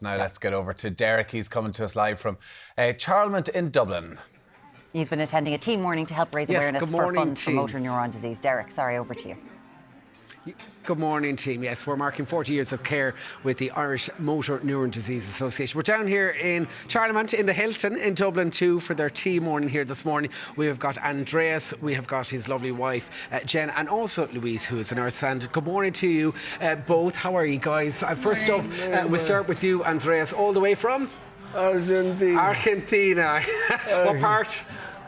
But now let's get over to Derek. He's coming to us live from Charlemont in Dublin. He's been attending a team morning to help raise awareness for funds for motor neuron disease. Derek, sorry, over to you. Good morning, team. Yes, we're marking 40 years of care with the Irish Motor Neuron Disease Association. We're down here in Charlemont in the Hilton in Dublin too for their tea morning here this morning. We have got Andreas, we have got his lovely wife Jen, and also Louise, who is a nurse. And good morning to you both. How are you guys? First up, we'll start with you, Andreas, all the way from? Argentina. What part?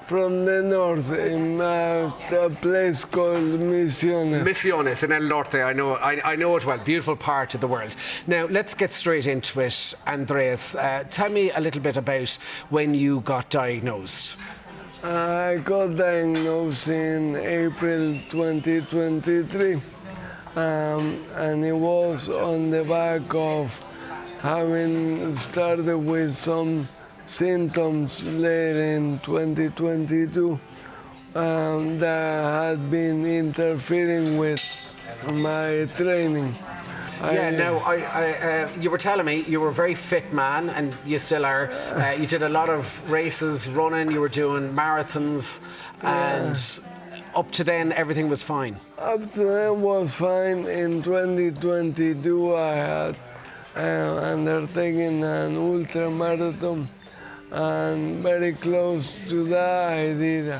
From the north, in a place called Misiones. Misiones in El Norte, I know it well. Beautiful part of the world. Now, let's get straight into it. Andreas, tell me a little bit about when you got diagnosed. I got diagnosed in April 2023, and it was on the back of having started with some symptoms late in 2022 that had been interfering with my training. You were telling me you were a very fit man, and you still are. You did a lot of races, running, you were doing marathons, and up to then everything was fine. Up to then was fine. In 2022 I had undertaken an ultra marathon. And very close to that, I did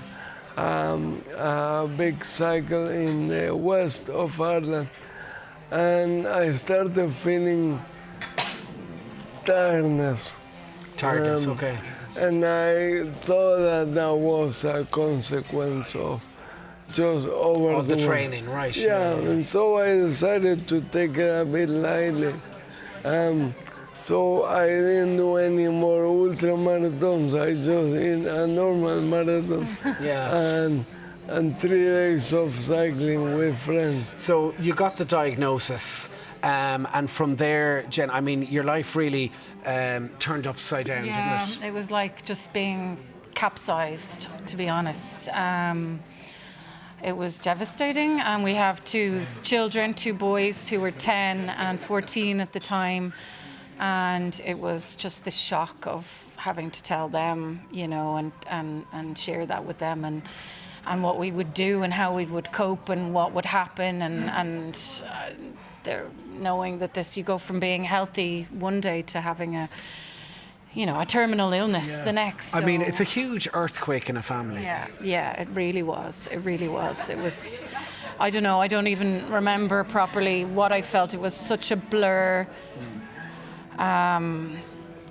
a big cycle in the west of Ireland. And I started feeling tiredness. Tiredness, okay. And I thought that was a consequence of just overdoing. Of the training, right. Yeah, and so I decided to take it a bit lightly. So I didn't do any more ultra marathons. I just did a normal marathon. And 3 days of cycling with friends. So you got the diagnosis, and from there, Jen, I mean, your life really turned upside down, didn't it? Yeah, it was like just being capsized, to be honest. It was devastating, and we have 2 children, 2 boys who were 10 and 14 at the time. And it was just the shock of having to tell them, you know, and share that with them, and what we would do and how we would cope and what would happen, and they're knowing that you go from being healthy one day to having a terminal illness the next. So. I mean, it's a huge earthquake in a family. Yeah, it really was. It was, I don't know, I don't even remember properly what I felt. It was such a blur.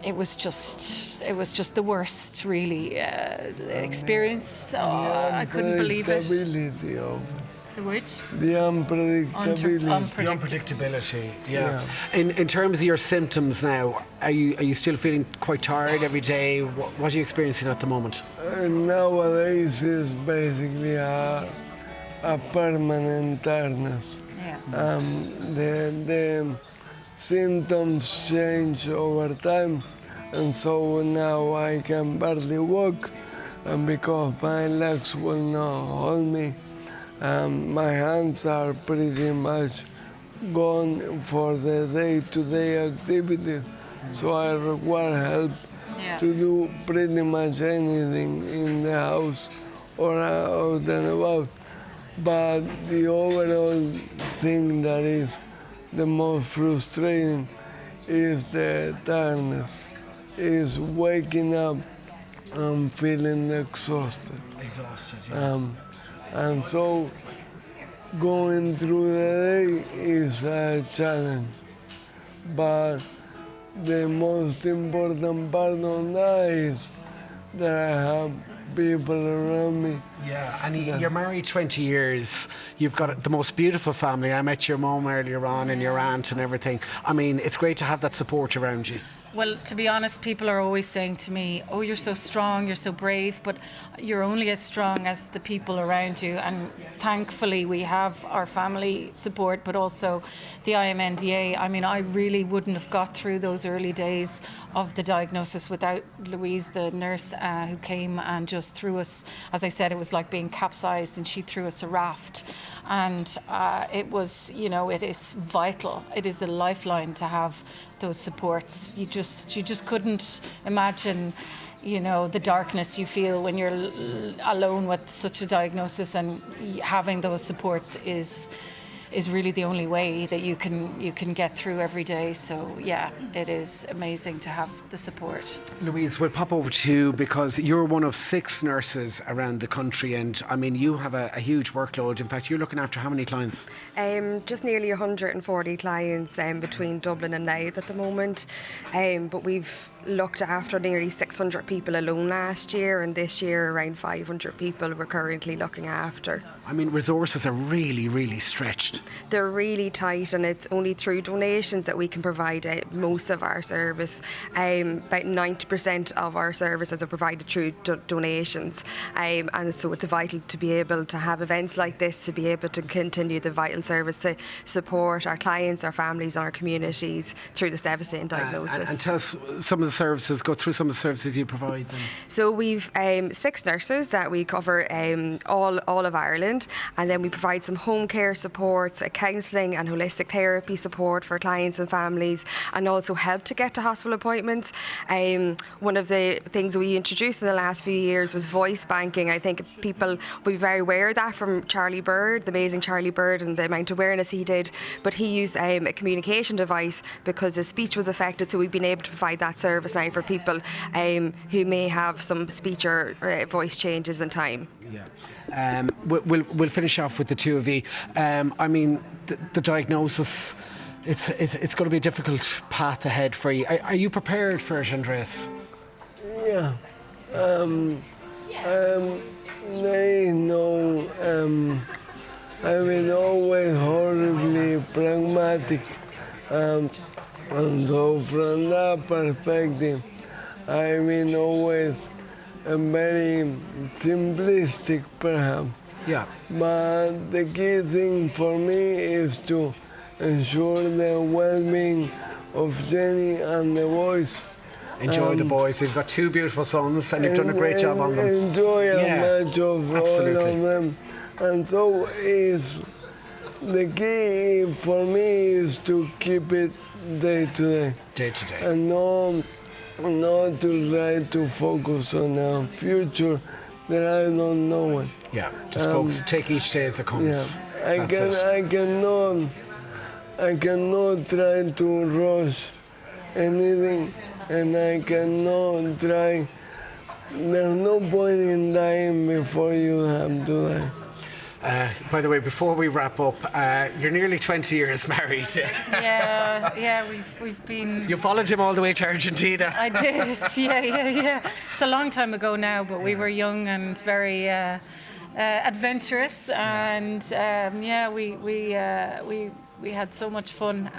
It was just the worst, really, experience. So I couldn't believe it. The which? The unpredictability. The unpredictability, yeah. In terms of your symptoms now, are you still feeling quite tired every day? What are you experiencing at the moment? Nowadays is basically a permanent tiredness. Yeah. The symptoms change over time, and so now I can barely walk, and because my legs will not hold me, my hands are pretty much gone for the day-to-day activities, so I require help to do pretty much anything in the house or out and about. But the overall thing that is the most frustrating is the tiredness, is waking up and feeling exhausted. And so going through the day is a challenge. But the most important part of that is that I have people around me. Yeah, and you're married 20 years. You've got the most beautiful family. I met your mum earlier on and your aunt and everything. I mean, it's great to have that support around you. Well, to be honest, people are always saying to me, oh, you're so strong, you're so brave, but you're only as strong as the people around you. And thankfully, we have our family support, but also the IMNDA. I mean, I really wouldn't have got through those early days of the diagnosis without Louise, the nurse who came and just threw us, as I said, it was like being capsized, and she threw us a raft. And it was, you know, it is vital. It is a lifeline to have those supports. You just couldn't imagine, the darkness you feel when you're alone with such a diagnosis, and having those supports is really the only way that you can get through every day. So yeah, it is amazing to have the support. Louise, we'll pop over to you because you're one of 6 nurses around the country, and I mean you have a huge workload. In fact, you're looking after how many clients? Just nearly 140 clients between Dublin and Louth at the moment, but we've looked after nearly 600 people alone last year, and this year around 500 people we're currently looking after. I mean, resources are really, really stretched. They're really tight, and it's only through donations that we can provide most of our service. About 90% of our services are provided through donations, and so it's vital to be able to have events like this, to be able to continue the vital service to support our clients, our families and our communities through this devastating diagnosis. And tell us some of the services, go through some of the services you provide then. So we've 6 nurses that we cover all of Ireland, and then we provide some home care supports, counselling and holistic therapy support for clients and families, and also help to get to hospital appointments. One of the things we introduced in the last few years was voice banking. I think people will be very aware of that from Charlie Bird, the amazing Charlie Bird, and the amount of awareness he did, but he used a communication device because his speech was affected, so we've been able to provide that service now for people who may have some speech or voice changes in time. Yeah. We'll finish off with the two of you. I mean, the diagnosis, it's going to be a difficult path ahead for you. Are you prepared for it, Andreas? Yeah. There is no. I've been always horribly pragmatic, and so from that perspective, I've been always very simplistic, perhaps. Yeah. But the key thing for me is to ensure the well-being of Jenny and the boys. Enjoy the boys. You've got 2 beautiful sons, and you've done a great job on them. Enjoy as much of absolutely. all of them. And so the key for me is to keep it day to day. Day to day. And not to try to focus on a future that I don't know it. Yeah, just focus, take each day as it comes. Yeah, I cannot try to rush anything, and I cannot try. There's no point in dying before you have to die. By the way, before we wrap up, you're nearly 20 years married. Yeah, we've been. You followed him all the way to Argentina. I did. Yeah. It's a long time ago now, but we were young and very adventurous, and we had so much fun.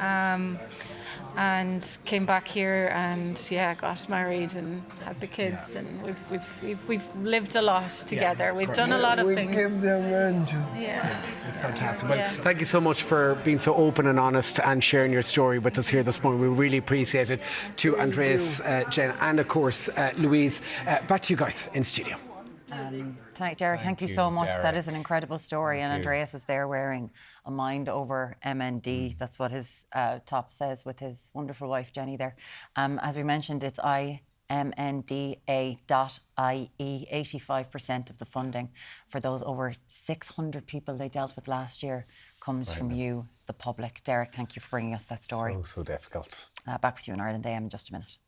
And came back here and got married and had the kids, and we've lived a lot together. We've done a lot of things. We keep them angel. Yeah, it's fantastic. Well, thank you so much for being so open and honest and sharing your story with us here this morning. We really appreciate it. To Andreas, Jen, and of course Louise. Back to you guys in studio. Derek, thank you so much. Derek. That is an incredible story. And Andreas is there wearing a mind over MND. That's what his top says with his wonderful wife, Jenny, there. As we mentioned, it's imnda.ie. 85% of the funding for those over 600 people they dealt with last year comes from you, the public. Derek, thank you for bringing us that story. So difficult. Back with you in Ireland AM in just a minute.